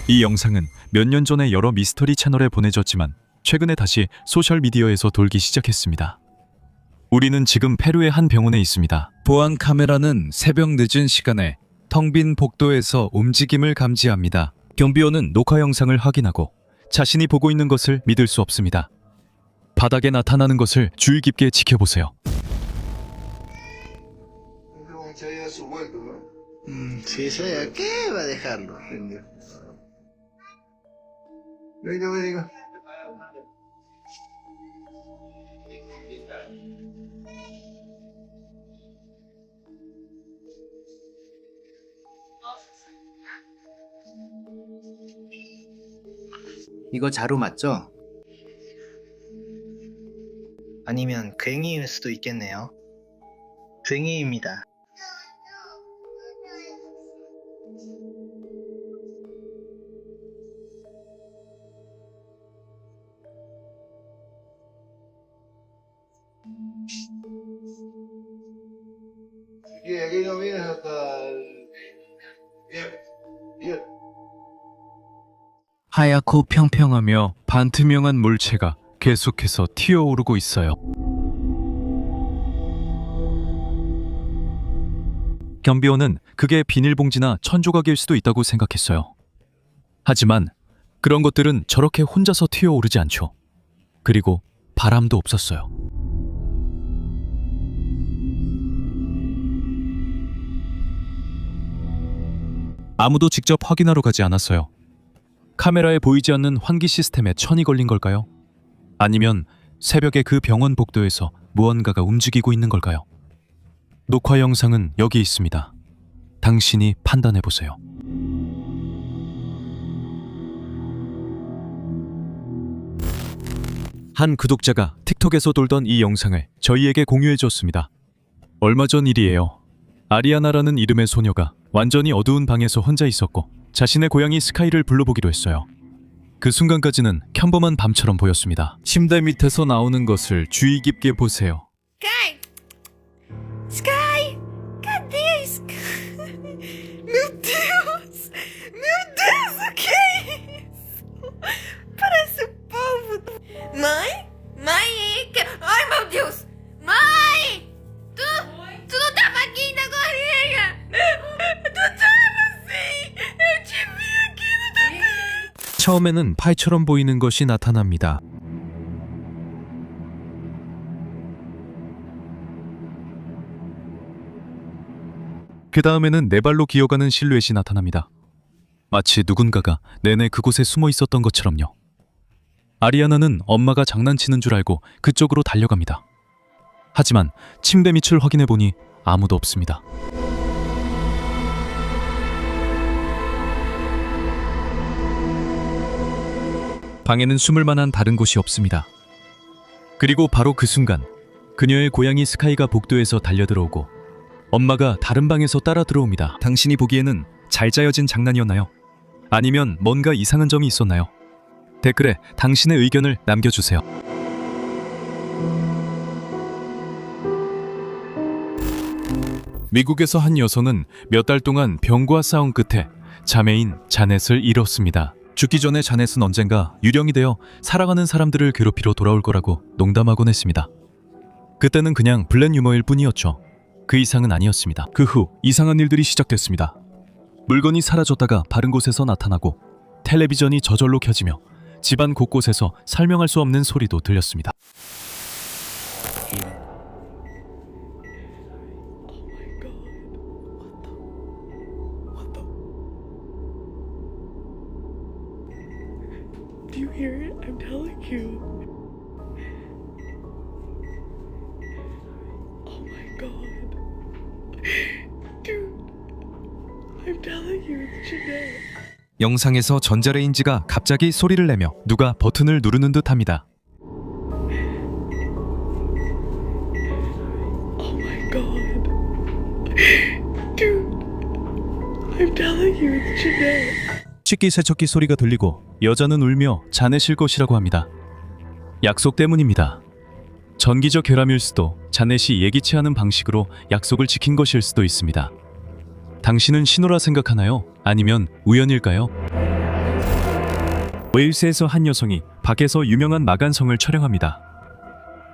이 영상은 몇 년 전에 여러 미스터리 채널에 보내졌지만 최근에 다시 소셜미디어에서 돌기 시작했습니다. 우리는 지금 페루의 한 병원에 있습니다. 보안 카메라는 새벽 늦은 시간에 텅 빈 복도에서 움직임을 감지합니다. 경비원은 녹화 영상을 확인하고 자신이 보고 있는 것을 믿을 수 없습니다. 바닥에 나타나는 것을 주의 깊게 지켜보세요. Si sea, ¿qué va a dejarlo? Venga. 이거 자루 맞죠? 아니면 괭이일 수도 있겠네요. 괭이입니다. Aquí no vienes hasta el... Bien. 하얗고 평평하며 반투명한 물체가 계속해서 튀어오르고 있어요. 경비원은 그게 비닐봉지나 천조각일 수도 있다고 생각했어요. 하지만 그런 것들은 저렇게 혼자서 튀어오르지 않죠. 그리고 바람도 없었어요. 아무도 직접 확인하러 가지 않았어요. 카메라에 보이지 않는 환기 시스템에 천이 걸린 걸까요? 아니면 새벽에 그 병원 복도에서 무언가가 움직이고 있는 걸까요? 녹화 영상은 여기 있습니다. 당신이 판단해보세요. 한 구독자가 틱톡에서 돌던 이 영상을 저희에게 공유해줬습니다. 얼마 전 일이에요. 아리아나라는 이름의 소녀가 완전히 어두운 방에서 혼자 있었고 자신의 고양이 스카이를 불러보기로 했어요. 그 순간까지는 평범한 밤처럼 보였습니다. 침대 밑에서 나오는 것을 주의 깊게 보세요. Sky! Sky! Cadê Sky? Meu Deus! Meu Deus, o que é isso? Parece o povo. Mãe? Mãe? Ai, meu Deus! Mãe! Tu não tava aqui na correia! Tu tava sim! Eu te vi aqui no tapete! 처음에는 파이처럼 보이는 것이 나타납니다. 그 다음에는 네 발로 기어가는 실루엣이 나타납니다. 마치 누군가가 내내 그곳에 숨어 있었던 것처럼요. 아리아나는 엄마가 장난치는 줄 알고 그쪽으로 달려갑니다. 하지만 침대 밑을 확인해보니 아무도 없습니다. 방에는 숨을 만한 다른 곳이 없습니다. 그리고 바로 그 순간 그녀의 고양이 스카이가 복도에서 달려들어오고 엄마가 다른 방에서 따라 들어옵니다. 당신이 보기에는 잘 짜여진 장난이었나요? 아니면 뭔가 이상한 점이 있었나요? 댓글에 당신의 의견을 남겨주세요. 미국에서 한 여성은 몇 달 동안 병과 싸운 끝에 자매인 자넷을 잃었습니다. 죽기 전에 자넷은 언젠가 유령이 되어 사랑하는 사람들을 괴롭히러 돌아올 거라고 농담하곤 했습니다. 그때는 그냥 블랙 유머일 뿐이었죠. 그 이상은 아니었습니다. 그 후 이상한 일들이 시작됐습니다. 물건이 사라졌다가 바른 곳에서 나타나고 텔레비전이 저절로 켜지며 집안 곳곳에서 설명할 수 없는 소리도 들렸습니다. Do you hear it? I'm telling you. Oh my god. Dude. I'm telling you, it's Jeanette. 영상에서 전자레인지가 갑자기 소리를 내며 누가 버튼을 누르는 듯합니다. Oh my god. Dude. I'm telling you, it's Jeanette. 식기세척기 소리가 들리고 여자는 울며 자넷일 것이라고 합니다. 약속 때문입니다. 전기적 결함일 수도 자넷이 예기치 않은 방식으로 약속을 지킨 것일 수도 있습니다. 당신은 신호라 생각하나요? 아니면 우연일까요? 웨일스에서 한 여성이 밖에서 유명한 마간성을 촬영합니다.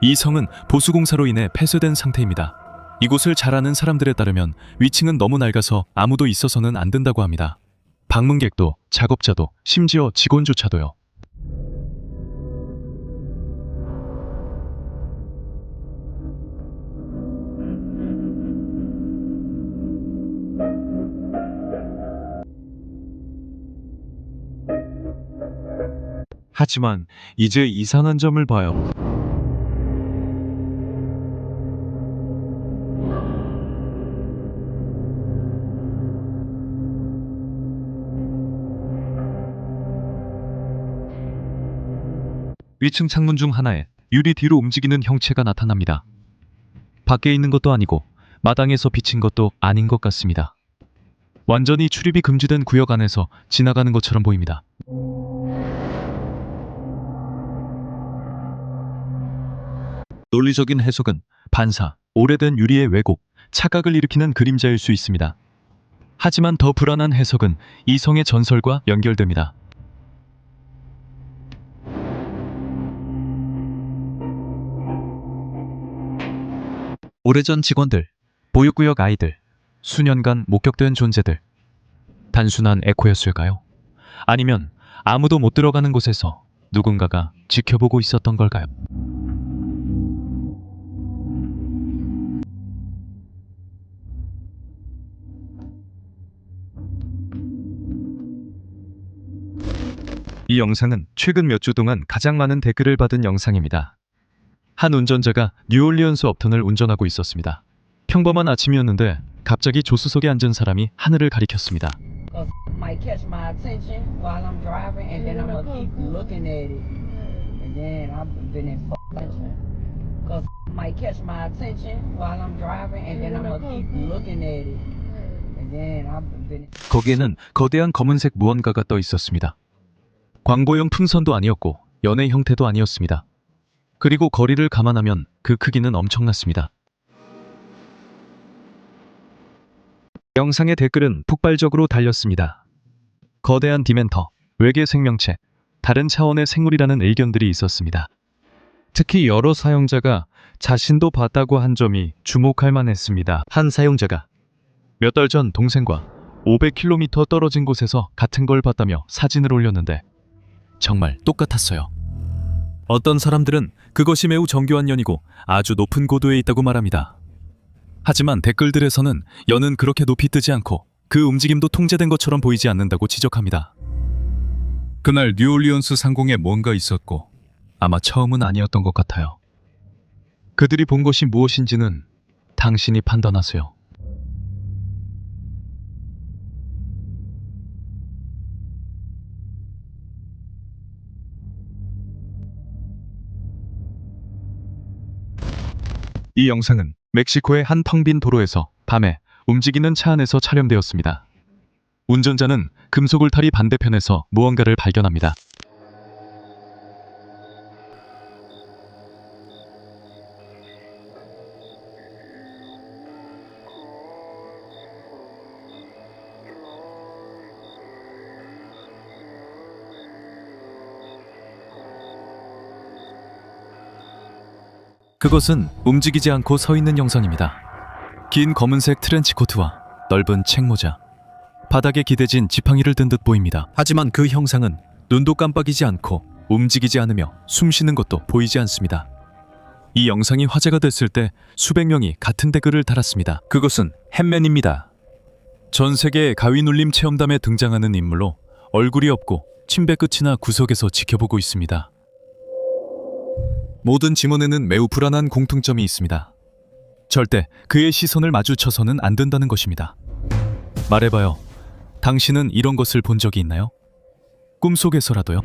이 성은 보수공사로 인해 폐쇄된 상태입니다. 이곳을 잘 아는 사람들에 따르면 위층은 너무 낡아서 아무도 있어서는 안 된다고 합니다. 방문객도 작업자도 심지어 직원조차도요. 하지만 이제 이상한 점을 봐요. 위층 창문 중 하나에 유리 뒤로 움직이는 형체가 나타납니다. 밖에 있는 것도 아니고 마당에서 비친 것도 아닌 것 같습니다. 완전히 출입이 금지된 구역 안에서 지나가는 것처럼 보입니다. 논리적인 해석은 반사, 오래된 유리의 왜곡, 착각을 일으키는 그림자일 수 있습니다. 하지만 더 불안한 해석은 이 성의 전설과 연결됩니다. 오래전 직원들, 보육구역 아이들, 수년간 목격된 존재들. 단순한 에코였을까요? 아니면 아무도 못 들어가는 곳에서 누군가가 지켜보고 있었던 걸까요? 이 영상은 최근 몇 주 동안 가장 많은 댓글을 받은 영상입니다. 한 운전자가 뉴올리언스 업턴을 운전하고 있었습니다. 평범한 아침이었는데 갑자기 조수석에 앉은 사람이 하늘을 가리켰습니다. Might catch my attention while I'm driving, and then I'm gonna keep looking at it, and then I've been in attention. Cause might catch my attention while I'm driving, and then I'm gonna keep looking at it, and then I've been. 거기에는 거대한 검은색 무언가가 떠 있었습니다. 광고용 풍선도 아니었고 연의 형태도 아니었습니다. 그리고 거리를 감안하면 그 크기는 엄청났습니다. 영상의 댓글은 폭발적으로 달렸습니다. 거대한 디멘터, 외계 생명체, 다른 차원의 생물이라는 의견들이 있었습니다. 특히 여러 사용자가 자신도 봤다고 한 점이 주목할 만했습니다. 한 사용자가 몇 달 전 동생과 500km 떨어진 곳에서 같은 걸 봤다며 사진을 올렸는데 정말 똑같았어요. 어떤 사람들은 그것이 매우 정교한 연이고 아주 높은 고도에 있다고 말합니다. 하지만 댓글들에서는 연은 그렇게 높이 뜨지 않고 그 움직임도 통제된 것처럼 보이지 않는다고 지적합니다. 그날 뉴올리언스 상공에 뭔가 있었고 아마 처음은 아니었던 것 같아요. 그들이 본 것이 무엇인지는 당신이 판단하세요. 이 영상은 멕시코의 한 텅 빈 도로에서 밤에 움직이는 차 안에서 촬영되었습니다. 운전자는 금속 울타리 반대편에서 무언가를 발견합니다. 그것은 움직이지 않고 서 있는 영상입니다. 긴 검은색 트렌치코트와 넓은 책모자, 바닥에 기대진 지팡이를 든 듯 보입니다. 하지만 그 형상은 눈도 깜빡이지 않고 움직이지 않으며 숨쉬는 것도 보이지 않습니다. 이 영상이 화제가 됐을 때 수백 명이 같은 댓글을 달았습니다. 그것은 햇맨입니다. 전 세계 가위 눌림 체험담에 등장하는 인물로 얼굴이 없고 침대 끝이나 구석에서 지켜보고 있습니다. 모든 지문에는 매우 불안한 공통점이 있습니다. 절대 그의 시선을 마주쳐서는 안 된다는 것입니다. 말해봐요. 당신은 이런 것을 본 적이 있나요? 꿈속에서라도요?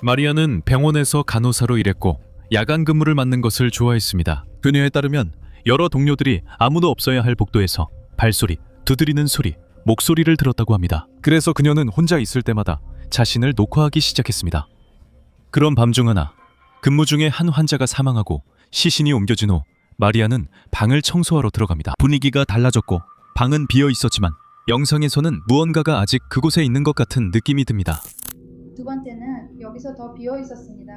마리아는 병원에서 간호사로 일했고 야간 근무를 맡는 것을 좋아했습니다. 그녀에 따르면 여러 동료들이 아무도 없어야 할 복도에서 발소리, 두드리는 소리, 목소리를 들었다고 합니다. 그래서 그녀는 혼자 있을 때마다 자신을 녹화하기 시작했습니다. 그런 밤 중 하나, 근무 중에 한 환자가 사망하고 시신이 옮겨진 후 마리아는 방을 청소하러 들어갑니다. 분위기가 달라졌고 방은 비어 있었지만 영상에서는 무언가가 아직 그곳에 있는 것 같은 느낌이 듭니다. 두 번째는 여기서 더 비어 있었습니다.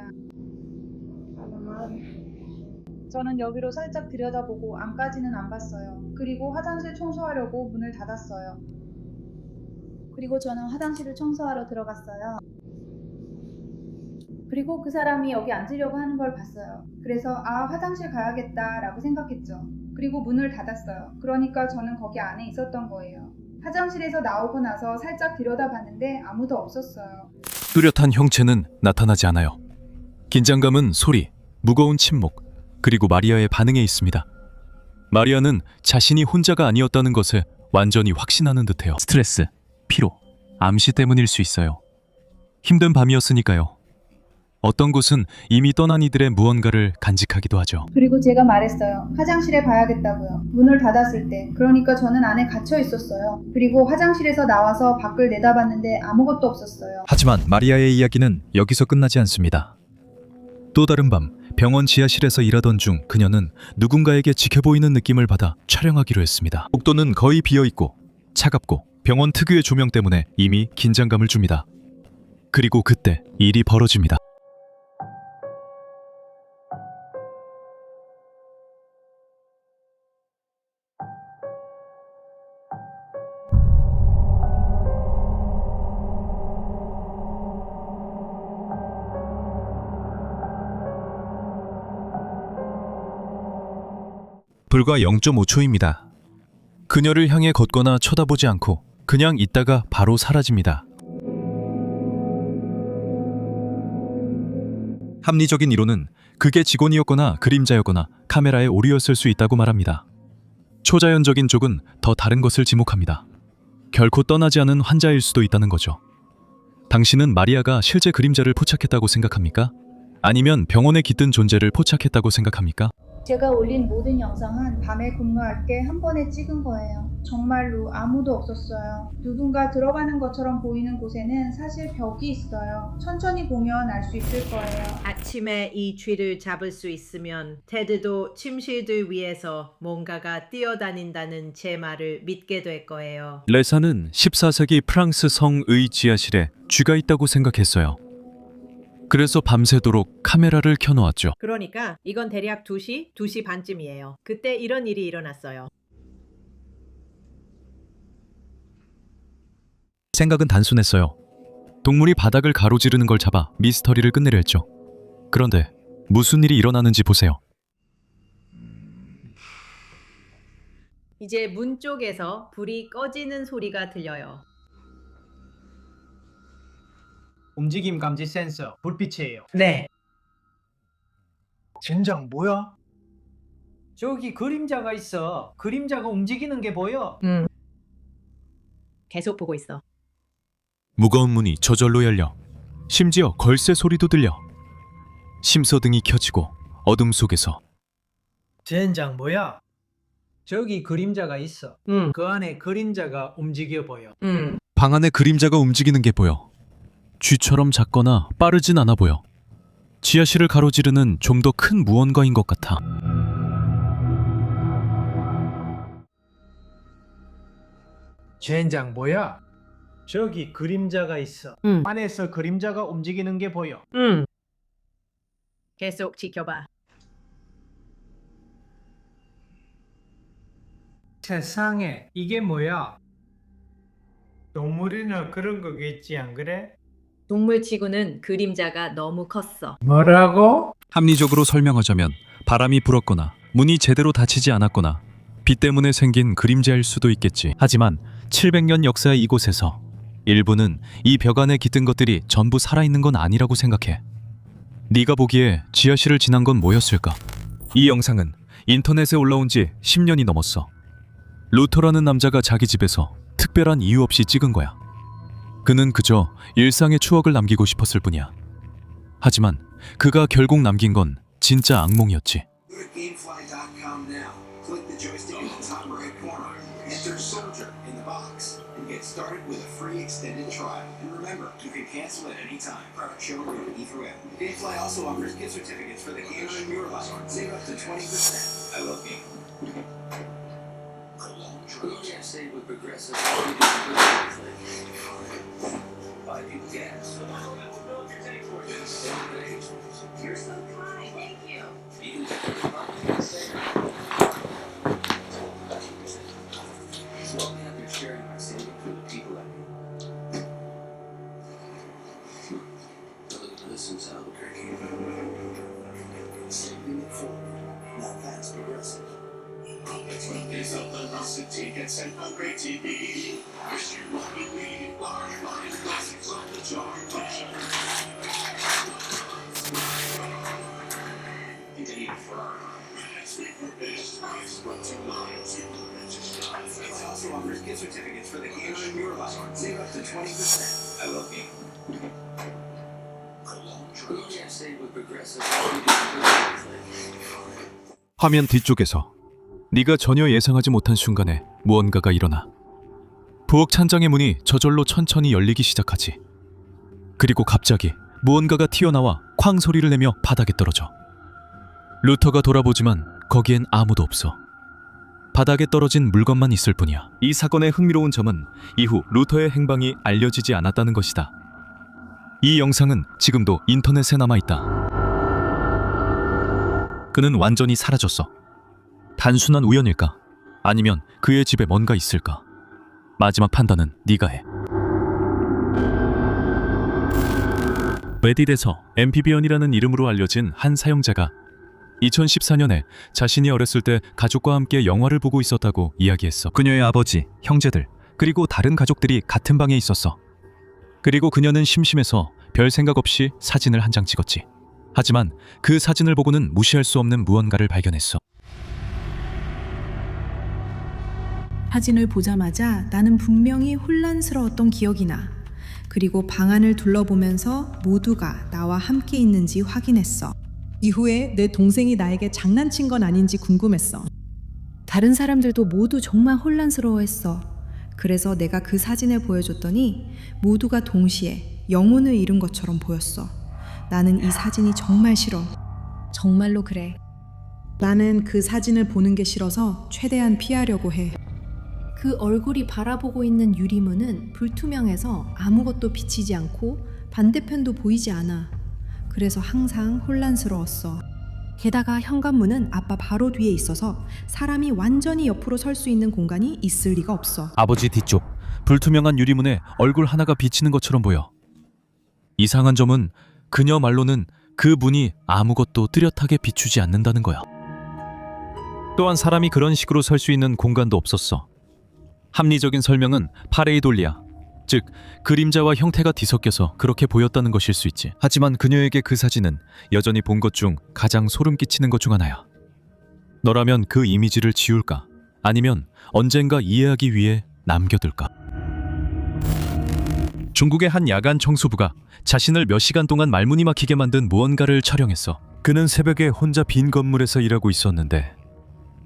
저는 여기로 살짝 들여다보고 안까지는 안 봤어요. 그리고 화장실 청소하려고 문을 닫았어요. 그리고 저는 화장실을 청소하러 들어갔어요. 그리고 그 사람이 여기 앉으려고 하는 걸 봤어요. 그래서 화장실 가야겠다라고 생각했죠. 그리고 문을 닫았어요. 그러니까 저는 거기 안에 있었던 거예요. 화장실에서 나오고 나서 살짝 들여다봤는데 아무도 없었어요. 뚜렷한 형체는 나타나지 않아요. 긴장감은 소리, 무거운 침묵, 그리고 마리아의 반응에 있습니다. 마리아는 자신이 혼자가 아니었다는 것을 완전히 확신하는 듯해요. 스트레스, 피로, 암시 때문일 수 있어요. 힘든 밤이었으니까요. 어떤 곳은 이미 떠난 이들의 무언가를 간직하기도 하죠. 그리고 제가 말했어요. 화장실에 가야겠다고요. 문을 닫았을 때. 그러니까 저는 안에 갇혀 있었어요. 그리고 화장실에서 나와서 밖을 내다봤는데 아무것도 없었어요. 하지만 마리아의 이야기는 여기서 끝나지 않습니다. 또 다른 밤 병원 지하실에서 일하던 중 그녀는 누군가에게 지켜 보이는 느낌을 받아 촬영하기로 했습니다. 복도는 거의 비어있고 차갑고 병원 특유의 조명 때문에 이미 긴장감을 줍니다. 그리고 그때 일이 벌어집니다. 불과 0.5초입니다. 그녀를 향해 걷거나 쳐다보지 않고 그냥 있다가 바로 사라집니다. 합리적인 이론은 그게 직원이었거나 그림자였거나 카메라의 오류였을 수 있다고 말합니다. 초자연적인 쪽은 더 다른 것을 지목합니다. 결코 떠나지 않은 환자일 수도 있다는 거죠. 당신은 마리아가 실제 그림자를 포착했다고 생각합니까? 아니면 병원에 깃든 존재를 포착했다고 생각합니까? 제가 올린 모든 영상은 밤에 근무할 때 한 번에 찍은 거예요. 정말로 아무도 없었어요. 누군가 들어가는 것처럼 보이는 곳에는 사실 벽이 있어요. 천천히 보면 알 수 있을 거예요. 아침에 이 쥐를 잡을 수 있으면 테드도 침실들 위에서 뭔가가 뛰어다닌다는 제 말을 믿게 될 거예요. 레사는 14세기 프랑스 성의 지하실에 쥐가 있다고 생각했어요. 그래서 밤새도록 카메라를 켜놓았죠. 그러니까 이건 대략 2시 반쯤이에요. 그때 이런 일이 일어났어요. 생각은 단순했어요. 동물이 바닥을 가로지르는 걸 잡아 미스터리를 끝내려 했죠. 그런데 무슨 일이 일어나는지 보세요. 이제 문 쪽에서 불이 꺼지는 소리가 들려요. 움직임 감지 센서, 불빛이에요. 네. 젠장 뭐야? 저기 그림자가 있어. 그림자가 움직이는 게 보여. 계속 보고 있어. 무거운 문이 저절로 열려 심지어 걸쇠 소리도 들려 심서등이 켜지고 어둠 속에서 젠장 뭐야? 저기 그림자가 있어. 그 안에 그림자가 움직여 보여. 방 안에 그림자가 움직이는 게 보여. 쥐처럼 작거나 빠르진 않아 보여. 지하실을 가로지르는 좀 더 큰 무언가인 것 같아. 젠장 뭐야? 저기 그림자가 있어. 안에서 그림자가 움직이는 게 보여. 계속 지켜봐. 세상에 이게 뭐야? 동물이나 그런 거겠지 안 그래? 동물치고는 그림자가 너무 컸어. 뭐라고? 합리적으로 설명하자면 바람이 불었거나 문이 제대로 닫히지 않았거나 비 때문에 생긴 그림자일 수도 있겠지. 하지만 700년 역사의 이곳에서 일부는 이 벽 안에 깃든 것들이 전부 살아있는 건 아니라고 생각해. 네가 보기에 지하실을 지난 건 뭐였을까? 이 영상은 인터넷에 올라온 지 10년이 넘었어. 루터라는 남자가 자기 집에서 특별한 이유 없이 찍은 거야. 그는 그저 일상의 추억을 남기고 싶었을 뿐이야. 하지만 그가 결국 남긴 건 진짜 악몽이었지. Go to Gamefly.com now. Click the joystick in the top right corner. Enter Soldier in the box and get started with a free extended trial. And remember, you can cancel at any time. Product shown rated E through F. Gamefly also offers gift certificates for the game on your line. Save up to 20%. I love games. Prolonged We can't say with progressive. Buy people gas. You're so kind. Thank you. So I'm happy sharing my savings with the people I meet. Look at this in Albuquerque. Saving it for. Now that's progressive. It's a velocity gets sent on great TV. Wish you what we need. Large line classics on the jar. Indeed, for our sweet for fish, price, what to lines. It also offers gift certificates for the game and your life. Save up to 20%. I love game. We can't save with progressive. 화면 뒤쪽에서 네가 전혀 예상하지 못한 순간에 무언가가 일어나. 부엌 찬장의 문이 저절로 천천히 열리기 시작하지. 그리고 갑자기 무언가가 튀어나와 쾅 소리를 내며 바닥에 떨어져. 루터가 돌아보지만 거기엔 아무도 없어. 바닥에 떨어진 물건만 있을 뿐이야. 이 사건의 흥미로운 점은 이후 루터의 행방이 알려지지 않았다는 것이다. 이 영상은 지금도 인터넷에 남아있다. 그는 완전히 사라졌어. 단순한 우연일까? 아니면 그의 집에 뭔가 있을까? 마지막 판단은 네가 해. 레딧에서 엠피비언이라는 이름으로 알려진 한 사용자가 2014년에 자신이 어렸을 때 가족과 함께 영화를 보고 있었다고 이야기했어. 그녀의 아버지, 형제들, 그리고 다른 가족들이 같은 방에 있었어. 그리고 그녀는 심심해서 별 생각 없이 사진을 한 장 찍었지. 하지만 그 사진을 보고는 무시할 수 없는 무언가를 발견했어. 사진을 보자마자 나는 분명히 혼란스러웠던 기억이 나. 그리고 방 안을 둘러보면서 모두가 나와 함께 있는지 확인했어. 이후에 내 동생이 나에게 장난친 건 아닌지 궁금했어. 다른 사람들도 모두 정말 혼란스러워했어. 그래서 내가 그 사진을 보여줬더니 모두가 동시에 영혼을 잃은 것처럼 보였어. 나는 이 사진이 정말 싫어. 정말로 그래. 나는 그 사진을 보는 게 싫어서 최대한 피하려고 해. 그 얼굴이 바라보고 있는 유리문은 불투명해서 아무것도 비치지 않고 반대편도 보이지 않아. 그래서 항상 혼란스러웠어. 게다가 현관문은 아빠 바로 뒤에 있어서 사람이 완전히 옆으로 설 수 있는 공간이 있을 리가 없어. 아버지 뒤쪽 불투명한 유리문에 얼굴 하나가 비치는 것처럼 보여. 이상한 점은 그녀 말로는 그 문이 아무것도 뚜렷하게 비추지 않는다는 거야. 또한 사람이 그런 식으로 설 수 있는 공간도 없었어. 합리적인 설명은 파레이돌리아, 즉 그림자와 형태가 뒤섞여서 그렇게 보였다는 것일 수 있지. 하지만 그녀에게 그 사진은 여전히 본 것 중 가장 소름 끼치는 것 중 하나야. 너라면 그 이미지를 지울까? 아니면 언젠가 이해하기 위해 남겨둘까? 중국의 한 야간 청소부가 자신을 몇 시간 동안 말문이 막히게 만든 무언가를 촬영했어. 그는 새벽에 혼자 빈 건물에서 일하고 있었는데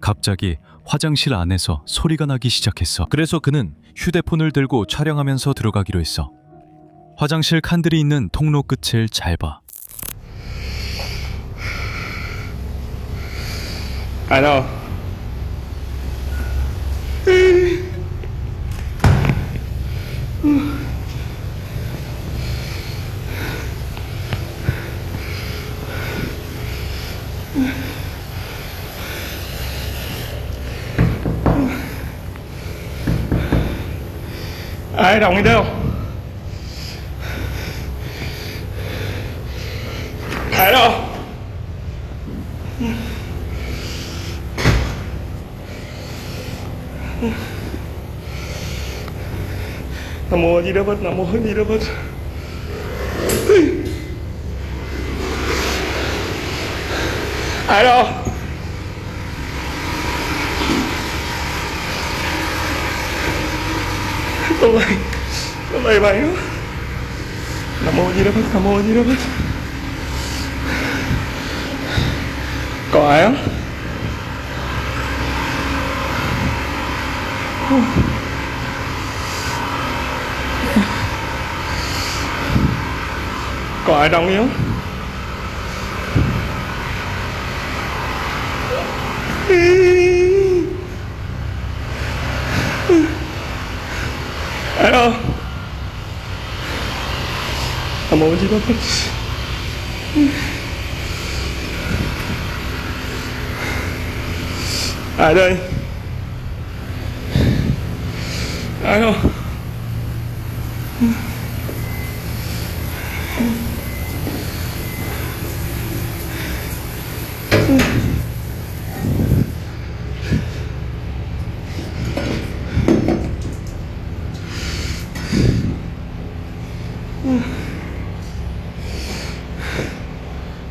갑자기 화장실 안에서 소리가 나기 시작했어. 그래서 그는 휴대폰을 들고 촬영하면서 들어가기로 했어. 화장실 칸들이 있는 통로 끝을 잘 봐. I know. Ai đồng đi đâu? Ai đâu? Nam mô Di Đà Phật, Nam mô Di Đà Phật. Ai đâu? Tôi lầy mày đó. Nam mô Di Đà Phật, Nam mô Di Đà Phật. Có ai không? Có ai trong không? da parte. À đây. À đâu.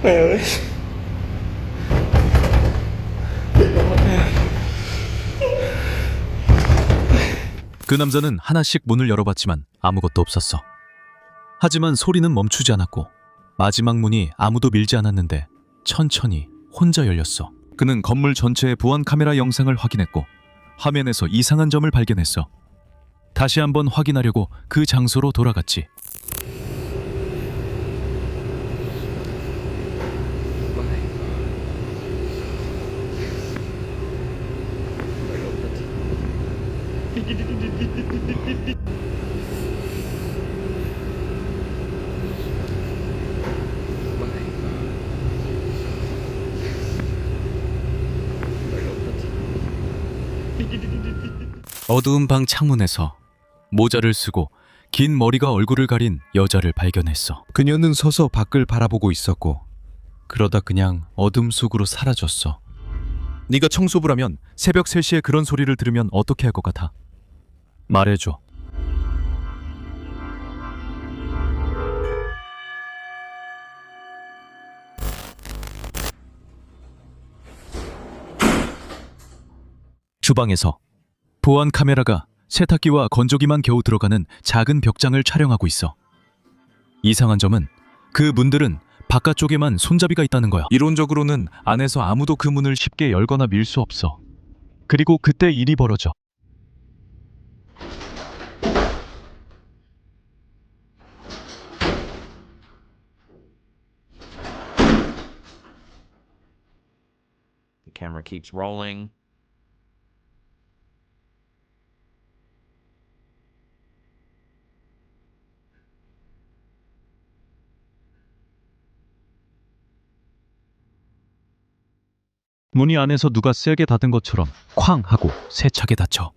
Mẹ ơi. 그 남자는 하나씩 문을 열어봤지만 아무것도 없었어. 하지만 소리는 멈추지 않았고 마지막 문이 아무도 밀지 않았는데 천천히 혼자 열렸어. 그는 건물 전체의 보안 카메라 영상을 확인했고 화면에서 이상한 점을 발견했어. 다시 한번 확인하려고 그 장소로 돌아갔지. 어두운 방 창문에서 모자를 쓰고 긴 머리가 얼굴을 가린 여자를 발견했어. 그녀는 서서 밖을 바라보고 있었고 그러다 그냥 어둠 속으로 사라졌어. 네가 청소부라면 새벽 3시에 그런 소리를 들으면 어떻게 할 것 같아? 말해줘. 주방에서 보안 카메라가 세탁기와 건조기만 겨우 들어가는 작은 벽장을 촬영하고 있어. 이상한 점은 그 문들은 바깥쪽에만 손잡이가 있다는 거야. 이론적으로는 안에서 아무도 그 문을 쉽게 열거나 밀 수 없어. 그리고 그때 일이 벌어져. The camera keeps rolling. 문이 안에서 누가 세게 닫은 것처럼 쾅 하고 세차게 닫혀.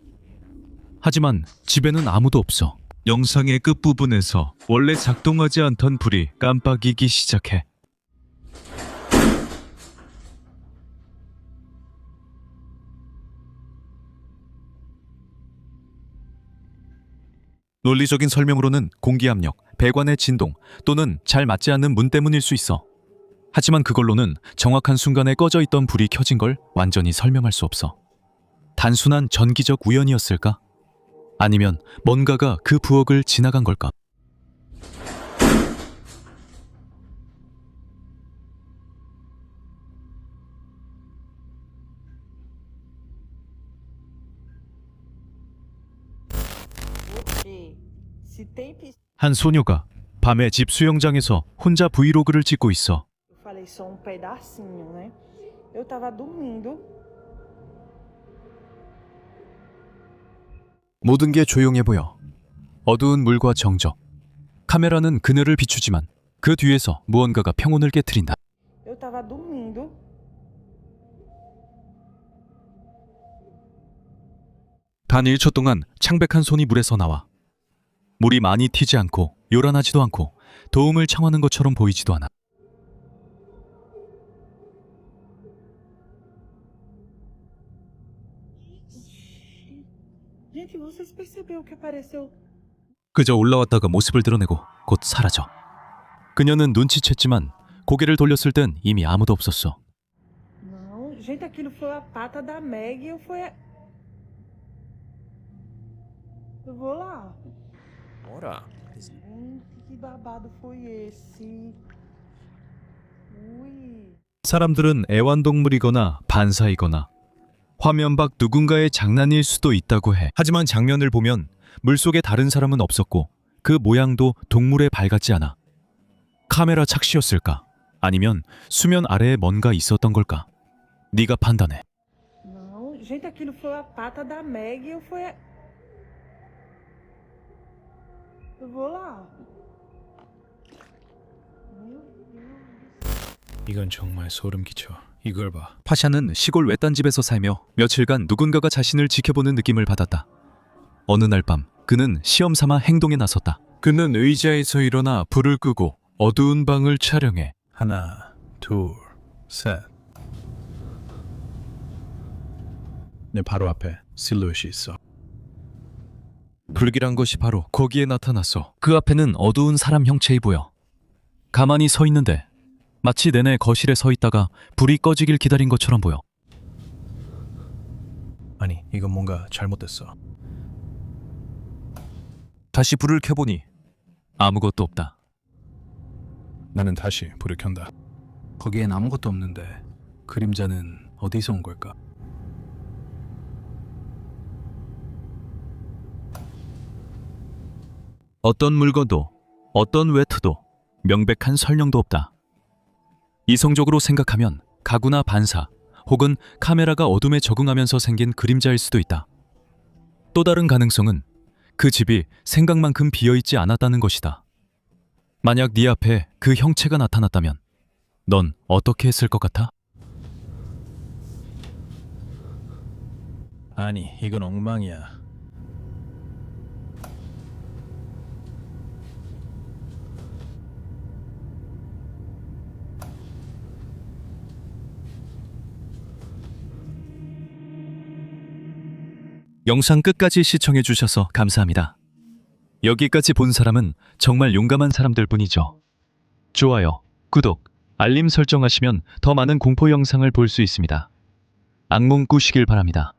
하지만 집에는 아무도 없어. 영상의 끝부분에서 원래 작동하지 않던 불이 깜빡이기 시작해. 논리적인 설명으로는 공기압력, 배관의 진동 또는 잘 맞지 않는 문 때문일 수 있어. 하지만 그걸로는 정확한 순간에 꺼져 있던 불이 켜진 걸 완전히 설명할 수 없어. 단순한 전기적 우연이었을까? 아니면 뭔가가 그 부엌을 지나간 걸까? 한 소녀가 밤에 집 수영장에서 혼자 브이로그를 찍고 있어. Falei só pedacinho, né? Eu tava dormindo. 모든 게 조용해 보여. 어두운 물과 정적. 카메라는 그늘을 비추지만 그 뒤에서 무언가가 평온을 깨트린다. Eu tava dormindo. 단 1초 동안 창백한 손이 물에서 나와. 물이 많이 튀지 않고 요란하지도 않고 도움을 청하는 것처럼 보이지도 않아. Gente, vocês perceberam que apareceu? 그저 올라왔다가 모습을 드러내고 곧 사라져. 그녀는 눈치챘지만 고개를 돌렸을 땐 이미 아무도 없었어. Não, gente, aquilo foi a pata da Meg e eu fui. Eu vou lá. Bora. Gente, que babado foi esse? Ui. 사람들은 애완동물이거나 반사이거나 화면 밖 누군가의 장난일 수도 있다고 해. 하지만 장면을 보면 물속에 다른 사람은 없었고 그 모양도 동물의 발 같지 않아. 카메라 착시였을까? 아니면 수면 아래에 뭔가 있었던 걸까? 네가 판단해. Não, gente, aquilo foi a pata da Meg e eu fui. Eu vou lá. 이건 정말 소름 끼쳐. 이걸 봐. 파샤는 시골 외딴 집에서 살며 며칠간 누군가가 자신을 지켜보는 느낌을 받았다. 어느 날 밤 그는 시험 삼아 행동에 나섰다. 그는 의자에서 일어나 불을 끄고 어두운 방을 촬영해 하나, 둘, 셋. 내 바로 앞에 실루엣이 있어. 불길한 것이 바로 거기에 나타났어. 그 앞에는 어두운 사람 형체이 보여. 가만히 서 있는데 마치 내내 거실에 서 있다가 불이 꺼지길 기다린 것처럼 보여. 아니, 이건 뭔가 잘못됐어. 다시 불을 켜보니 아무것도 없다. 나는 다시 불을 켠다. 거기엔 아무것도 없는데 그림자는 어디서 온 걸까? 어떤 물건도 어떤 외투도 명백한 설명도 없다. 이성적으로 생각하면 가구나 반사 혹은 카메라가 어둠에 적응하면서 생긴 그림자일 수도 있다. 또 다른 가능성은 그 집이 생각만큼 비어있지 않았다는 것이다. 만약 네 앞에 그 형체가 나타났다면 넌 어떻게 했을 것 같아? 아니, 이건 엉망이야. 영상 끝까지 시청해 주셔서 감사합니다. 여기까지 본 사람은 정말 용감한 사람들 뿐이죠. 좋아요, 구독, 알림 설정하시면 더 많은 공포 영상을 볼 수 있습니다. 악몽 꾸시길 바랍니다.